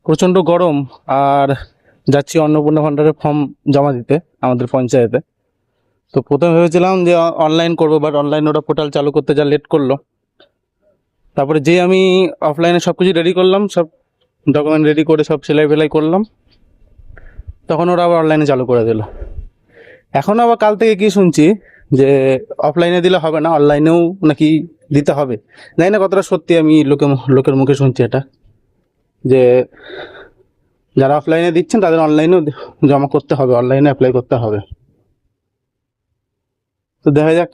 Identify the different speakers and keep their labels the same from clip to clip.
Speaker 1: প্রচণ্ড গরম। আর যাচ্ছি অন্নপূর্ণা ভান্ডারের ফর্ম জমা দিতে আমাদের পঞ্চায়েতে। তো প্রথমে ভেবেছিলাম যে অনলাইন করবো, বাট অনলাইন ওরা পোর্টাল চালু করতে যা লেট করলো। তারপরে যে আমি অফলাইনে সব কিছু রেডি করলাম, সব ডকুমেন্ট রেডি করে সব সেলাই ফেলাই করলাম, তখন ওরা আবার অনলাইনে চালু করে দিল। এখন আবার কাল থেকে কি শুনছি যে অফলাইনে দিলে হবে না, অনলাইনেও নাকি দিতে হবে। জানি না কতটা সত্যি, আমি লোকের মুখে শুনছি এটা, যে যারা অফলাইনে দিচ্ছেন তাদের অনলাইনেও জমা করতে হবে, অনলাইনে অ্যাপ্লাই করতে হবে। তো দেখা যাক,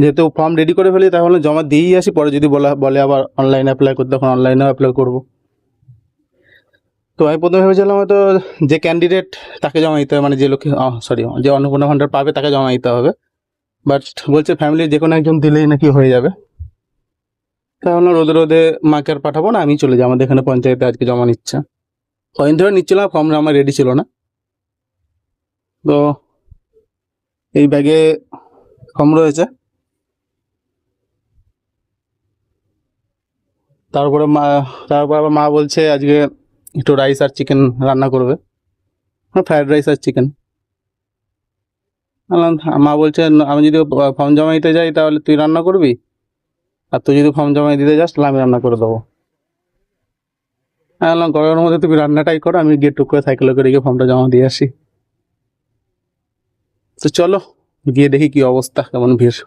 Speaker 1: যেহেতু ফর্ম রেডি করে ফেলি তাহলে জমা দিয়েই আসি, পরে যদি বলে আবার অনলাইনে অ্যাপ্লাই করতে, তখন অনলাইনেও অ্যাপ্লাই করবো। তো আমি প্রথমে ভেবেছিলাম হয়তো যে ক্যান্ডিডেট তাকে জমা দিতে হবে, মানে যে লোকে যে অন্নপূর্ণা ভান্ডার পাবে তাকে জমা দিতে হবে। বাট বলছে ফ্যামিলির যে কোনো একজন দিলেই নাকি হয়ে যাবে। তাহলে রোদে রোদে মাকে আর পাঠাবো না, আমি চলে যাই, আমাদের এখানে পঞ্চায়েতে আজকে জমা নিচ্ছে। কদিন ধরে নিচ্ছিলাম, ফর্ম আমার রেডি ছিল না। তো এই ব্যাগে ফর্ম রয়েছে। তারপরে আবার মা বলছে আজকে একটু রাইস আর চিকেন রান্না করবে, ফ্রাইড রাইস আর চিকেন। মা বলছে আমি যদি ফর্ম জমা দিতে যাই তাহলে তুই রান্না করবি, আর তুই যদি ফর্ম জমা দিতে যাস তাহলে আমি রান্না করে দেবো। আমি বললাম গরমের মধ্যে তুমি রান্নাটাই করো, আমি গিয়ে টুক করে সাইকেলে করে গিয়ে ফর্মটা জমা দিয়ে আসি। তো চলো গিয়ে দেখি কি অবস্থা, কেমন ভিড়।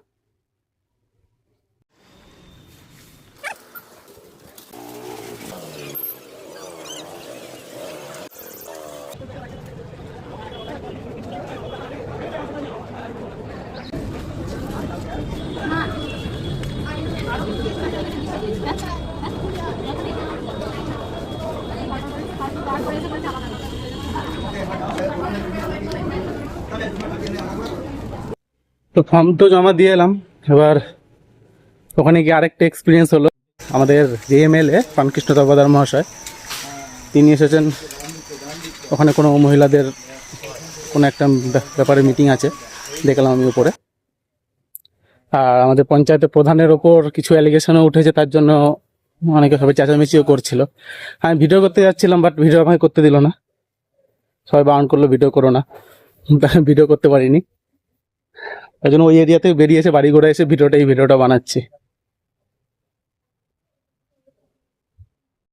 Speaker 1: তো ফর্ম তো জমা দিয়ে এলাম। এবার ওখানে গিয়ে আরেকটা এক্সপিরিয়েন্স হলো। আমাদের যে এমএলএ রামকৃষ্ণ দেবদার মহাশয়, তিনি এসেছেন। ওখানে কোনো মহিলাদের কোনো একটা ব্যাপারে মিটিং আছে, দেখলাম আমি উপরে। আর আমাদের পঞ্চায়েতের প্রধানের ওপর কিছু অ্যালিগেশনও উঠেছে, তার জন্য অনেকে সবাই চেঁচামেচিও করছিল। আমি ভিডিও করতে যাচ্ছিলাম, বাট ভিডিও আমাকে করতে দিল না, সবাই বারণ করলো ভিডিও করো না, ভিডিও করতে পারিনি। তাই জন্য ওই এরিয়াতে বেরিয়ে এসে বাড়ি ঘরে এসে এই ভিডিওটা বানাচ্ছি।